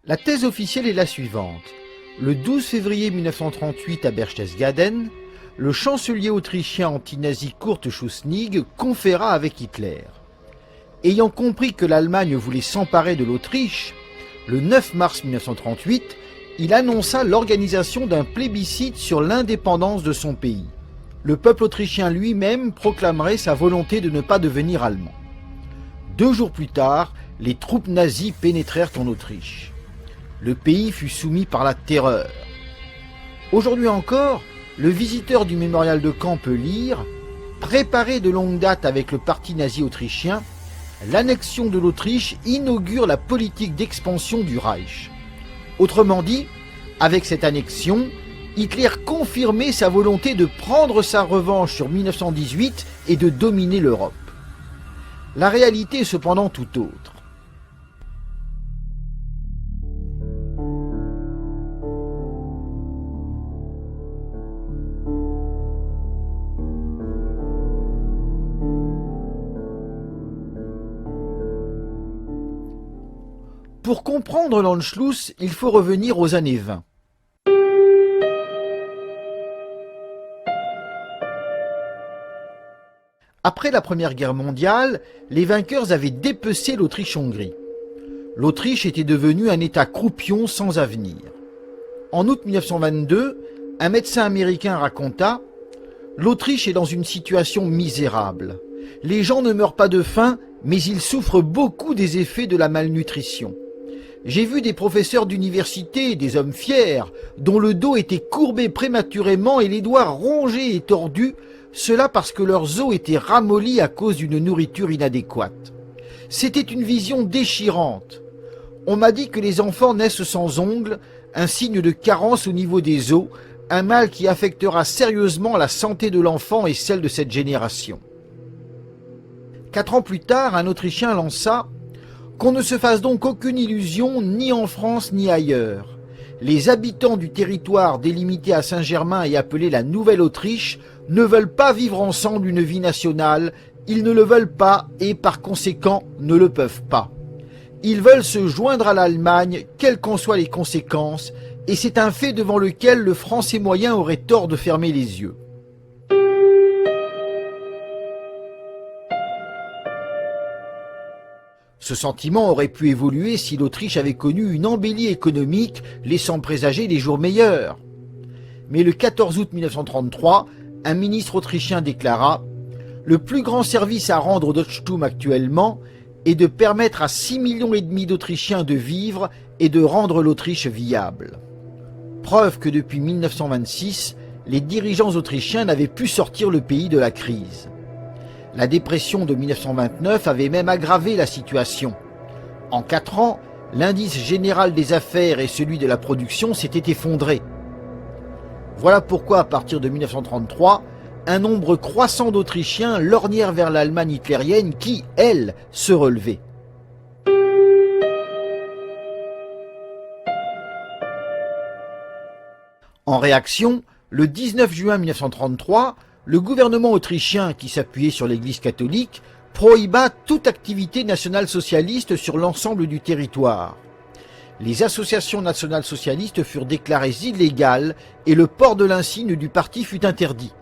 La thèse officielle est la suivante. Le 12 février 1938 à Berchtesgaden, le chancelier autrichien anti-nazi Kurt Schuschnigg conféra avec Hitler. Ayant compris que l'Allemagne voulait s'emparer de l'Autriche, le 9 mars 1938, il annonça l'organisation d'un plébiscite sur l'indépendance de son pays. Le peuple autrichien lui-même proclamerait sa volonté de ne pas devenir allemand. 2 jours plus tard, les troupes nazies pénétrèrent en Autriche. Le pays fut soumis par la terreur. Aujourd'hui encore, le visiteur du mémorial de Caen peut lire « Préparé de longue date avec le parti nazi autrichien, l'annexion de l'Autriche inaugure la politique d'expansion du Reich. » Autrement dit, avec cette annexion, Hitler confirmait sa volonté de prendre sa revanche sur 1918 et de dominer l'Europe. La réalité est cependant tout autre. Pour comprendre l'Anschluss, il faut revenir aux années 20. Après la Première Guerre mondiale, les vainqueurs avaient dépecé l'Autriche-Hongrie. L'Autriche était devenue un État croupion sans avenir. En août 1922, un médecin américain raconta « L'Autriche est dans une situation misérable. Les gens ne meurent pas de faim, mais ils souffrent beaucoup des effets de la malnutrition. J'ai vu des professeurs d'université, des hommes fiers, dont le dos était courbé prématurément et les doigts rongés et tordus, cela parce que leurs os étaient ramollis à cause d'une nourriture inadéquate. C'était une vision déchirante. On m'a dit que les enfants naissent sans ongles, un signe de carence au niveau des os, un mal qui affectera sérieusement la santé de l'enfant et celle de cette génération. » 4 ans plus tard, un Autrichien lança « Qu'on ne se fasse donc aucune illusion, ni en France ni ailleurs. Les habitants du territoire délimité à Saint-Germain et appelé la Nouvelle-Autriche ne veulent pas vivre ensemble une vie nationale, ils ne le veulent pas et par conséquent ne le peuvent pas. Ils veulent se joindre à l'Allemagne, quelles qu'en soient les conséquences, et c'est un fait devant lequel le Français moyen aurait tort de fermer les yeux. » Ce sentiment aurait pu évoluer si l'Autriche avait connu une embellie économique laissant présager des jours meilleurs. Mais le 14 août 1933, un ministre autrichien déclara « Le plus grand service à rendre au Deutschtum actuellement est de permettre à 6,5 millions d'Autrichiens de vivre et de rendre l'Autriche viable. » Preuve que depuis 1926, les dirigeants autrichiens n'avaient pu sortir le pays de la crise. La dépression de 1929 avait même aggravé la situation. En 4 ans, l'indice général des affaires et celui de la production s'étaient effondrés. Voilà pourquoi, à partir de 1933, un nombre croissant d'Autrichiens lorgnèrent vers l'Allemagne hitlérienne qui, elle, se relevait. En réaction, le 19 juin 1933, le gouvernement autrichien, qui s'appuyait sur l'Église catholique, prohiba toute activité nationale-socialiste sur l'ensemble du territoire. Les associations nationales-socialistes furent déclarées illégales et le port de l'insigne du parti fut interdit.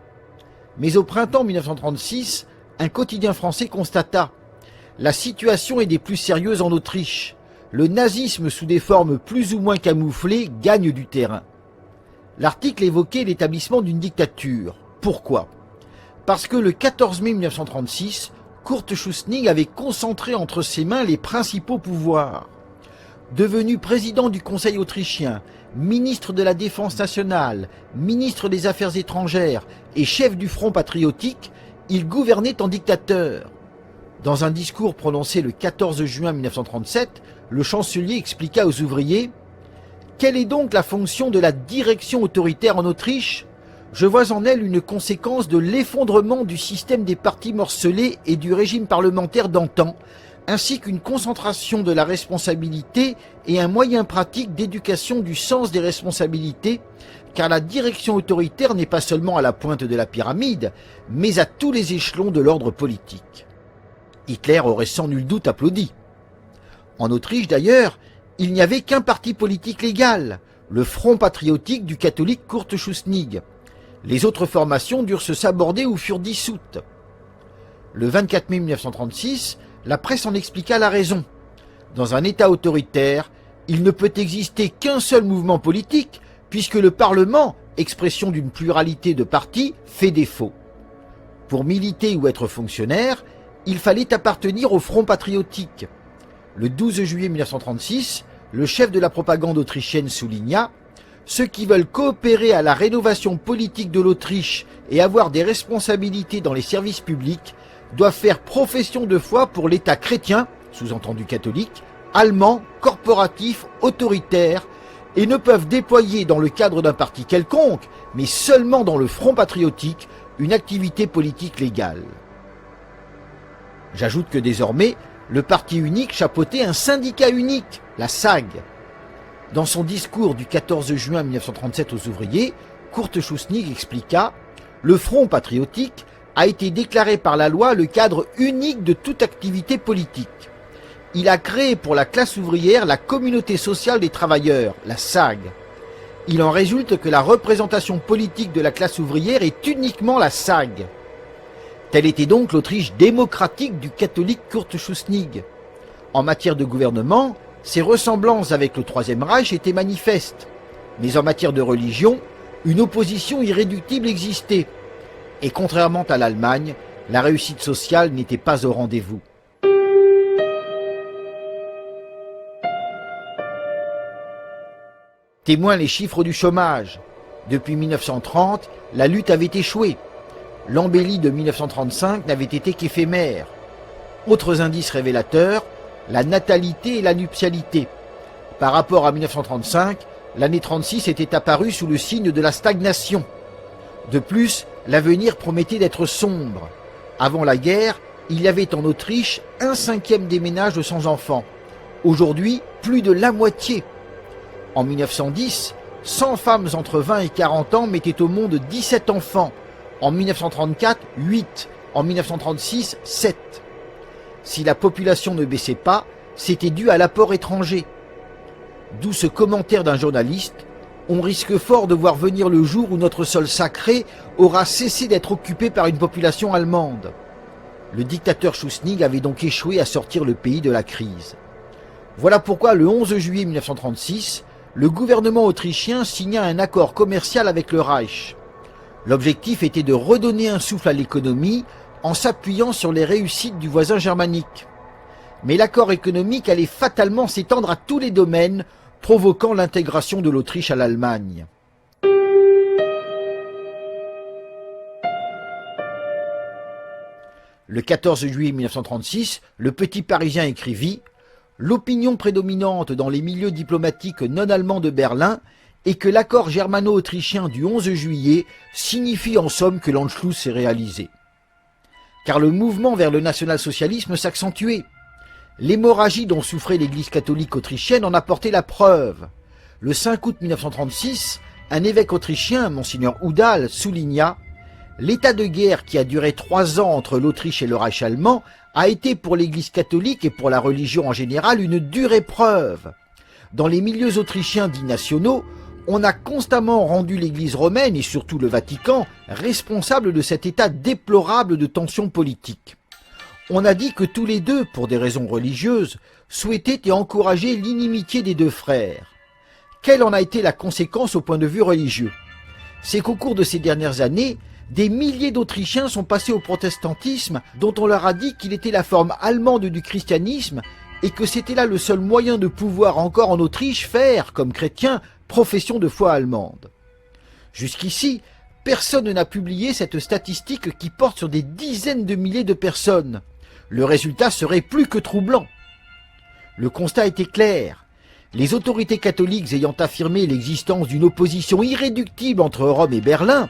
Mais au printemps 1936, un quotidien français constata « La situation est des plus sérieuses en Autriche. Le nazisme sous des formes plus ou moins camouflées gagne du terrain. » L'article évoquait l'établissement d'une dictature. Pourquoi ? Parce que le 14 mai 1936, Kurt Schuschnigg avait concentré entre ses mains les principaux pouvoirs. Devenu président du Conseil autrichien, ministre de la Défense nationale, ministre des Affaires étrangères et chef du Front patriotique, il gouvernait en dictateur. Dans un discours prononcé le 14 juin 1937, le chancelier expliqua aux ouvriers « Quelle est donc la fonction de la direction autoritaire en Autriche ? Je vois en elle une conséquence de l'effondrement du système des partis morcelés et du régime parlementaire d'antan, ainsi qu'une concentration de la responsabilité et un moyen pratique d'éducation du sens des responsabilités, car la direction autoritaire n'est pas seulement à la pointe de la pyramide, mais à tous les échelons de l'ordre politique. » Hitler aurait sans nul doute applaudi. En Autriche d'ailleurs, il n'y avait qu'un parti politique légal, le Front patriotique du catholique Kurt Schuschnigg. Les autres formations durent se saborder ou furent dissoutes. Le 24 mai 1936, la presse en expliqua la raison. Dans un État autoritaire, il ne peut exister qu'un seul mouvement politique, puisque le Parlement, expression d'une pluralité de partis, fait défaut. Pour militer ou être fonctionnaire, il fallait appartenir au Front patriotique. Le 12 juillet 1936, le chef de la propagande autrichienne souligna « Ceux qui veulent coopérer à la rénovation politique de l'Autriche et avoir des responsabilités dans les services publics doivent faire profession de foi pour l'État chrétien, sous-entendu catholique, allemand, corporatif, autoritaire, et ne peuvent déployer dans le cadre d'un parti quelconque, mais seulement dans le Front patriotique, une activité politique légale. » J'ajoute que désormais, le parti unique chapeautait un syndicat unique, la SAG. Dans son discours du 14 juin 1937 aux ouvriers, Kurt Schuschnigg expliqua « Le Front patriotique a été déclaré par la loi le cadre unique de toute activité politique. Il a créé pour la classe ouvrière la communauté sociale des travailleurs, la SAG. Il en résulte que la représentation politique de la classe ouvrière est uniquement la SAG. » Telle était donc l'Autriche démocratique du catholique Kurt Schuschnigg. En matière de gouvernement, ses ressemblances avec le Troisième Reich étaient manifestes. Mais en matière de religion, une opposition irréductible existait. Et contrairement à l'Allemagne, la réussite sociale n'était pas au rendez-vous. Témoin les chiffres du chômage. Depuis 1930, la lutte avait échoué. L'embellie de 1935 n'avait été qu'éphémère. Autres indices révélateurs, la natalité et la nuptialité. Par rapport à 1935, l'année 36 était apparue sous le signe de la stagnation. De plus, l'avenir promettait d'être sombre. Avant la guerre, il y avait en Autriche 1/5 des ménages sans enfants. Aujourd'hui, plus de la moitié. En 1910, 100 femmes entre 20 et 40 ans mettaient au monde 17 enfants. En 1934, 8. En 1936, 7. Si la population ne baissait pas, c'était dû à l'apport étranger. D'où ce commentaire d'un journaliste « On risque fort de voir venir le jour où notre sol sacré aura cessé d'être occupé par une population allemande. » Le dictateur Schuschnigg avait donc échoué à sortir le pays de la crise. Voilà pourquoi le 11 juillet 1936, le gouvernement autrichien signa un accord commercial avec le Reich. L'objectif était de redonner un souffle à l'économie en s'appuyant sur les réussites du voisin germanique. Mais l'accord économique allait fatalement s'étendre à tous les domaines, provoquant l'intégration de l'Autriche à l'Allemagne. Le 14 juillet 1936, le Petit Parisien écrivit « L'opinion prédominante dans les milieux diplomatiques non-allemands de Berlin et que l'accord germano-autrichien du 11 juillet signifie en somme que l'Anschluss s'est réalisé. » Car le mouvement vers le national-socialisme s'accentuait. L'hémorragie dont souffrait l'Église catholique autrichienne en apportait la preuve. Le 5 août 1936, un évêque autrichien, Monseigneur Udall, souligna « L'état de guerre qui a duré 3 ans entre l'Autriche et le Reich allemand a été pour l'Église catholique et pour la religion en général une dure épreuve. Dans les milieux autrichiens dits nationaux, on a constamment rendu l'Église romaine et surtout le Vatican responsable de cet état déplorable de tension politique. On a dit que tous les deux, pour des raisons religieuses, souhaitaient et encourageaient l'inimitié des deux frères. Quelle en a été la conséquence au point de vue religieux? C'est qu'au cours de ces dernières années, des milliers d'Autrichiens sont passés au protestantisme dont on leur a dit qu'il était la forme allemande du christianisme et que c'était là le seul moyen de pouvoir encore en Autriche faire, comme chrétiens, profession de foi allemande. Jusqu'ici, personne n'a publié cette statistique qui porte sur des dizaines de milliers de personnes. Le résultat serait plus que troublant. Le constat était clair. Les autorités catholiques ayant affirmé l'existence d'une opposition irréductible entre Rome et Berlin,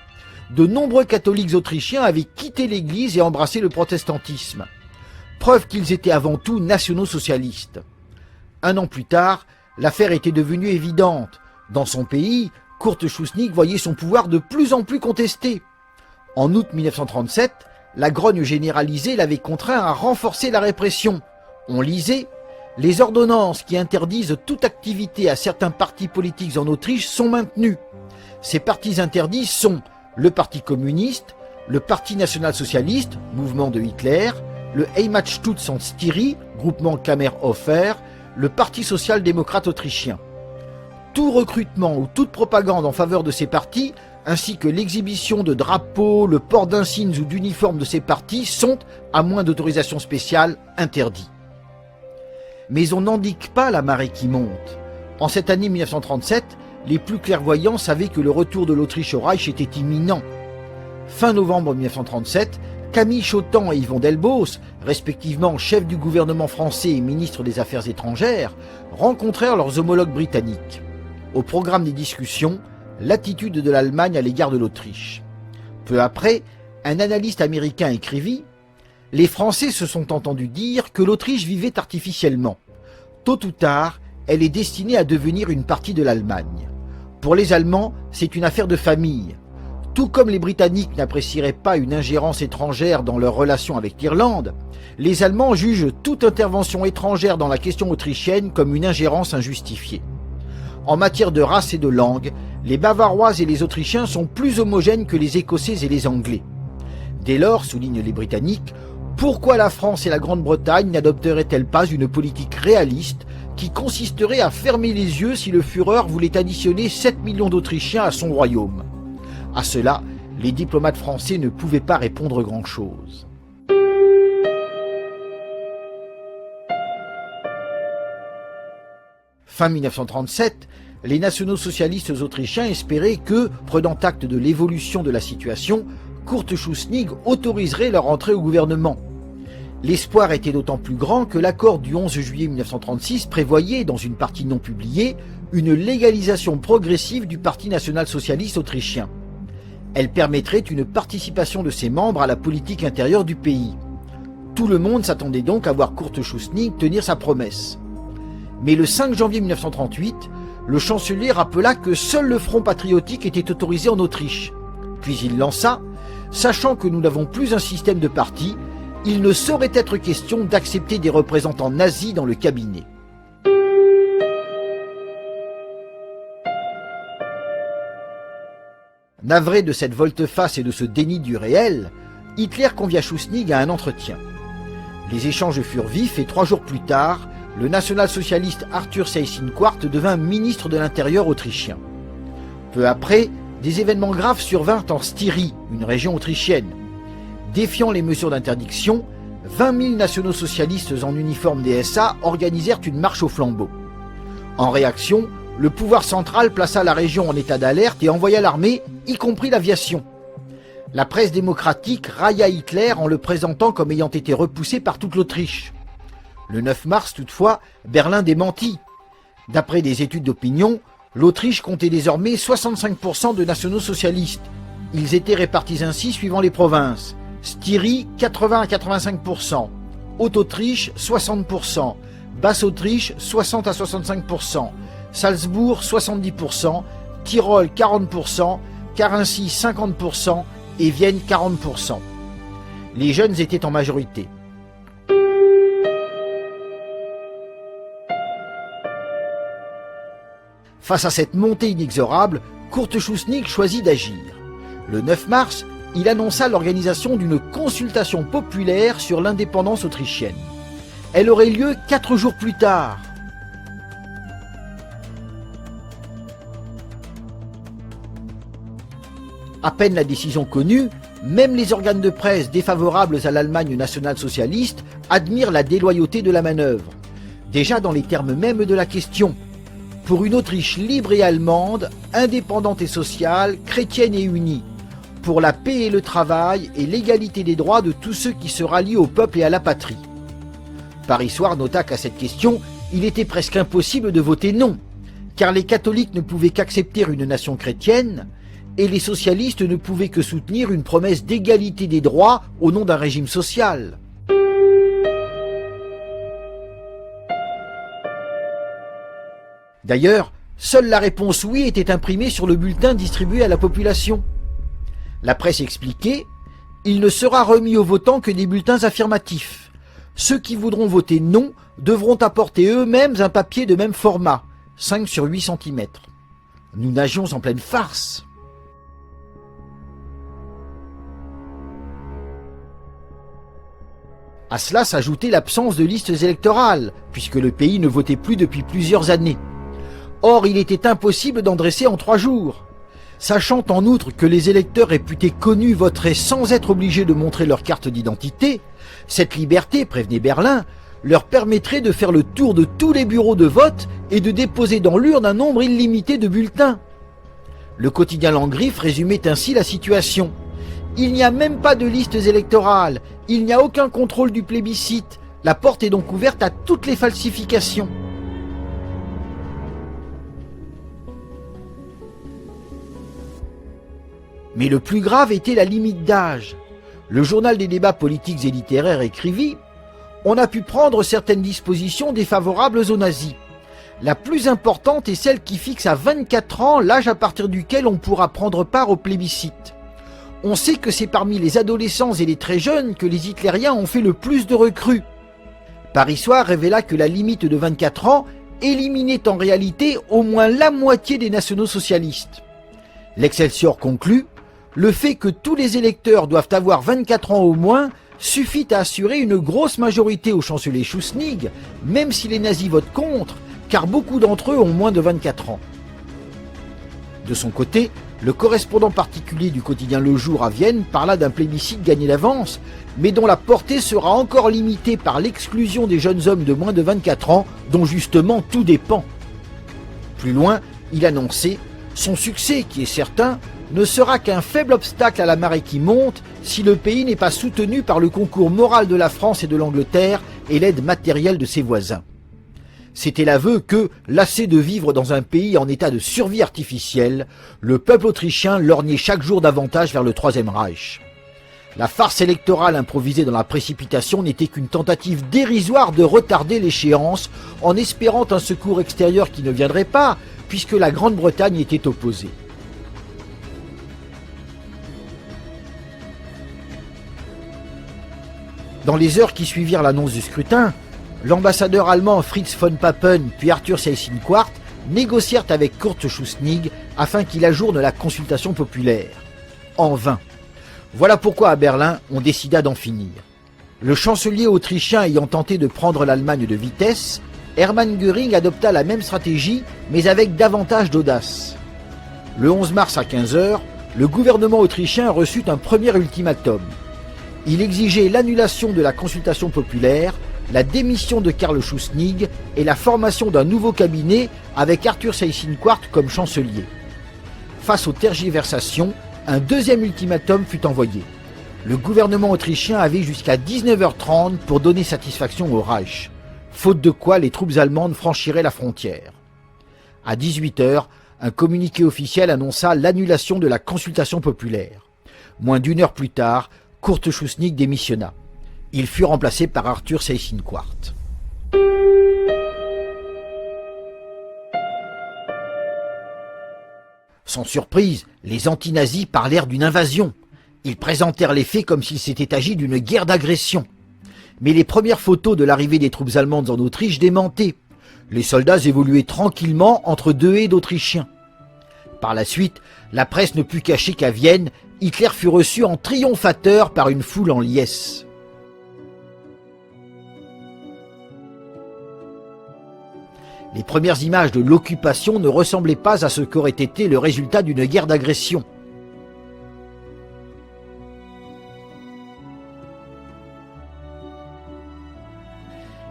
de nombreux catholiques autrichiens avaient quitté l'Église et embrassé le protestantisme. Preuve qu'ils étaient avant tout nationaux-socialistes. 1 an plus tard, l'affaire était devenue évidente. Dans son pays, Kurt Schuschnigg voyait son pouvoir de plus en plus contesté. En août 1937, la grogne généralisée l'avait contraint à renforcer la répression. On lisait Les ordonnances qui interdisent toute activité à certains partis politiques en Autriche sont maintenues. Ces partis interdits sont le Parti communiste, le Parti national-socialiste, mouvement de Hitler, le Heimatschutz und Styrie, groupement Kammerhofer, le Parti social-démocrate autrichien. Tout recrutement ou toute propagande en faveur de ces partis, ainsi que l'exhibition de drapeaux, le port d'insignes ou d'uniformes de ces partis sont, à moins d'autorisation spéciale, interdits. Mais on n'indique pas la marée qui monte. En cette année 1937, les plus clairvoyants savaient que le retour de l'Autriche au Reich était imminent. Fin novembre 1937, Camille Chotan et Yvon Delbos, respectivement chefs du gouvernement français et ministres des Affaires étrangères, rencontrèrent leurs homologues britanniques. Au programme des discussions, l'attitude de l'Allemagne à l'égard de l'Autriche. Peu après, un analyste américain écrivit « Les Français se sont entendus dire que l'Autriche vivait artificiellement. Tôt ou tard, elle est destinée à devenir une partie de l'Allemagne. Pour les Allemands, c'est une affaire de famille. Tout comme les Britanniques n'apprécieraient pas une ingérence étrangère dans leurs relations avec l'Irlande, les Allemands jugent toute intervention étrangère dans la question autrichienne comme une ingérence injustifiée. En matière de race et de langue, les Bavarois et les Autrichiens sont plus homogènes que les Écossais et les Anglais. Dès lors, soulignent les Britanniques, pourquoi la France et la Grande-Bretagne n'adopteraient-elles pas une politique réaliste qui consisterait à fermer les yeux si le Führer voulait additionner 7 millions d'Autrichiens à son royaume ? À cela, les diplomates français ne pouvaient pas répondre grand-chose. Fin 1937, les nationaux-socialistes autrichiens espéraient que, prenant acte de l'évolution de la situation, Kurt Schuschnigg autoriserait leur entrée au gouvernement. L'espoir était d'autant plus grand que l'accord du 11 juillet 1936 prévoyait, dans une partie non publiée, une légalisation progressive du Parti national-socialiste autrichien. Elle permettrait une participation de ses membres à la politique intérieure du pays. Tout le monde s'attendait donc à voir Kurt Schuschnigg tenir sa promesse. Mais le 5 janvier 1938, le chancelier rappela que seul le Front patriotique était autorisé en Autriche. Puis il lança « Sachant que nous n'avons plus un système de parti, il ne saurait être question d'accepter des représentants nazis dans le cabinet. » Navré de cette volte-face et de ce déni du réel, Hitler convia Schuschnigg à un entretien. Les échanges furent vifs et 3 jours plus tard, le national-socialiste Arthur Seyss-Inquart devint ministre de l'Intérieur autrichien. Peu après, des événements graves survinrent en Styrie, une région autrichienne. Défiant les mesures d'interdiction, 20 000 nationaux-socialistes en uniforme des SA organisèrent une marche au flambeau. En réaction, le pouvoir central plaça la région en état d'alerte et envoya l'armée, y compris l'aviation. La presse démocratique railla Hitler en le présentant comme ayant été repoussé par toute l'Autriche. Le 9 mars, toutefois, Berlin démentit. D'après des études d'opinion, l'Autriche comptait désormais 65% de nationaux socialistes. Ils étaient répartis ainsi suivant les provinces. Styrie, 80 à 85%. Haute-Autriche, 60%. Basse-Autriche, 60 à 65%. Salzbourg, 70%. Tyrol, 40%. Carinthie, 50%. Et Vienne, 40%. Les jeunes étaient en majorité. Face à cette montée inexorable, Kurt Schuschnigg choisit d'agir. Le 9 mars, il annonça l'organisation d'une consultation populaire sur l'indépendance autrichienne. Elle aurait lieu 4 jours plus tard. À peine la décision connue, même les organes de presse défavorables à l'Allemagne nationale-socialiste admirent la déloyauté de la manœuvre. Déjà dans les termes mêmes de la question. Pour une Autriche libre et allemande, indépendante et sociale, chrétienne et unie. Pour la paix et le travail et l'égalité des droits de tous ceux qui se rallient au peuple et à la patrie. Paris Soir nota qu'à cette question, il était presque impossible de voter non, car les catholiques ne pouvaient qu'accepter une nation chrétienne, et les socialistes ne pouvaient que soutenir une promesse d'égalité des droits au nom d'un régime social. D'ailleurs, seule la réponse oui était imprimée sur le bulletin distribué à la population. La presse expliquait « Il ne sera remis aux votants que des bulletins affirmatifs. Ceux qui voudront voter non devront apporter eux-mêmes un papier de même format, 5 sur 8 cm. Nous nagions en pleine farce. À cela s'ajoutait l'absence de listes électorales, puisque le pays ne votait plus depuis plusieurs années. Or, il était impossible d'en dresser en 3 jours. Sachant en outre que les électeurs réputés connus voteraient sans être obligés de montrer leur carte d'identité, cette liberté, prévenait Berlin, leur permettrait de faire le tour de tous les bureaux de vote et de déposer dans l'urne un nombre illimité de bulletins. Le quotidien Landgriffe résumait ainsi la situation. Il n'y a même pas de listes électorales, il n'y a aucun contrôle du plébiscite, la porte est donc ouverte à toutes les falsifications. Mais le plus grave était la limite d'âge. Le journal des débats politiques et littéraires écrivit « On a pu prendre certaines dispositions défavorables aux nazis. La plus importante est celle qui fixe à 24 ans l'âge à partir duquel on pourra prendre part au plébiscite. On sait que c'est parmi les adolescents et les très jeunes que les hitlériens ont fait le plus de recrues. » Paris Soir révéla que la limite de 24 ans éliminait en réalité au moins la moitié des nationaux-socialistes. L'Excelsior conclut « Le fait que tous les électeurs doivent avoir 24 ans au moins suffit à assurer une grosse majorité au chancelier Schuschnigg, même si les nazis votent contre, car beaucoup d'entre eux ont moins de 24 ans. » De son côté, le correspondant particulier du quotidien Le Jour à Vienne parla d'un plébiscite gagné d'avance, mais dont la portée sera encore limitée par l'exclusion des jeunes hommes de moins de 24 ans, dont justement tout dépend. Plus loin, il annonçait « Son succès, qui est certain, ne sera qu'un faible obstacle à la marée qui monte si le pays n'est pas soutenu par le concours moral de la France et de l'Angleterre et l'aide matérielle de ses voisins. » C'était l'aveu que, lassé de vivre dans un pays en état de survie artificielle, le peuple autrichien lorgnait chaque jour davantage vers le Troisième Reich. La farce électorale improvisée dans la précipitation n'était qu'une tentative dérisoire de retarder l'échéance en espérant un secours extérieur qui ne viendrait pas, puisque la Grande-Bretagne était opposée. Dans les heures qui suivirent l'annonce du scrutin, l'ambassadeur allemand Fritz von Papen puis Arthur Seyss-Inquart négocièrent avec Kurt Schuschnigg afin qu'il ajourne la consultation populaire. En vain. Voilà pourquoi à Berlin, on décida d'en finir. Le chancelier autrichien ayant tenté de prendre l'Allemagne de vitesse, Hermann Göring adopta la même stratégie, mais avec davantage d'audace. Le 11 mars à 15 h, le gouvernement autrichien reçut un premier ultimatum. Il exigeait l'annulation de la consultation populaire, la démission de Karl Schuschnigg et la formation d'un nouveau cabinet avec Arthur Seyss-Inquart comme chancelier. Face aux tergiversations, un deuxième ultimatum fut envoyé. Le gouvernement autrichien avait jusqu'à 19 h 30 pour donner satisfaction au Reich, faute de quoi les troupes allemandes franchiraient la frontière. À 18 h, un communiqué officiel annonça l'annulation de la consultation populaire. Moins d'une heure plus tard, Kurt Schuschnigg démissionna. Il fut remplacé par Arthur Seyss-Inquart. Sans surprise, les anti-nazis parlèrent d'une invasion. Ils présentèrent les faits comme s'il s'était agi d'une guerre d'agression. Mais les premières photos de l'arrivée des troupes allemandes en Autriche démentaient. Les soldats évoluaient tranquillement entre deux haies d'Autrichiens. Par la suite, la presse ne put cacher qu'à Vienne, Hitler fut reçu en triomphateur par une foule en liesse. Les premières images de l'occupation ne ressemblaient pas à ce qu'aurait été le résultat d'une guerre d'agression.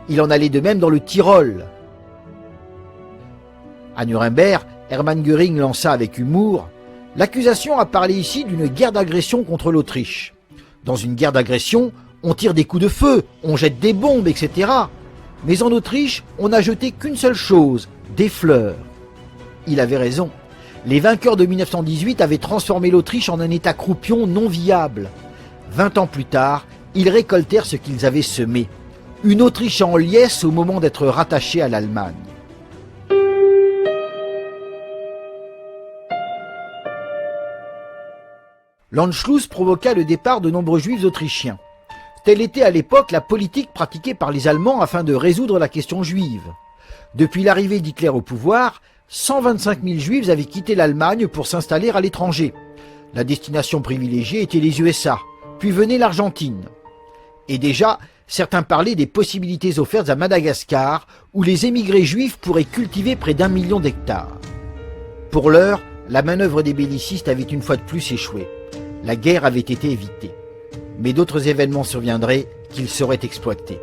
Il en allait de même dans le Tyrol. À Nuremberg, Hermann Göring lança avec humour « L'accusation a parlé ici d'une guerre d'agression contre l'Autriche. Dans une guerre d'agression, on tire des coups de feu, on jette des bombes, etc. Mais en Autriche, on n'a jeté qu'une seule chose, des fleurs. » Il avait raison. Les vainqueurs de 1918 avaient transformé l'Autriche en un État croupion non viable. 20 ans plus tard, ils récoltèrent ce qu'ils avaient semé. Une Autriche en liesse au moment d'être rattachée à l'Allemagne. L'Anschluss provoqua le départ de nombreux juifs autrichiens. Telle était à l'époque la politique pratiquée par les Allemands afin de résoudre la question juive. Depuis l'arrivée d'Hitler au pouvoir, 125 000 Juifs avaient quitté l'Allemagne pour s'installer à l'étranger. La destination privilégiée était les USA, puis venait l'Argentine. Et déjà, certains parlaient des possibilités offertes à Madagascar, où les émigrés juifs pourraient cultiver près d'1 million d'hectares. Pour l'heure, la manœuvre des bellicistes avait une fois de plus échoué. La guerre avait été évitée. Mais d'autres événements surviendraient qu'ils sauraient exploiter.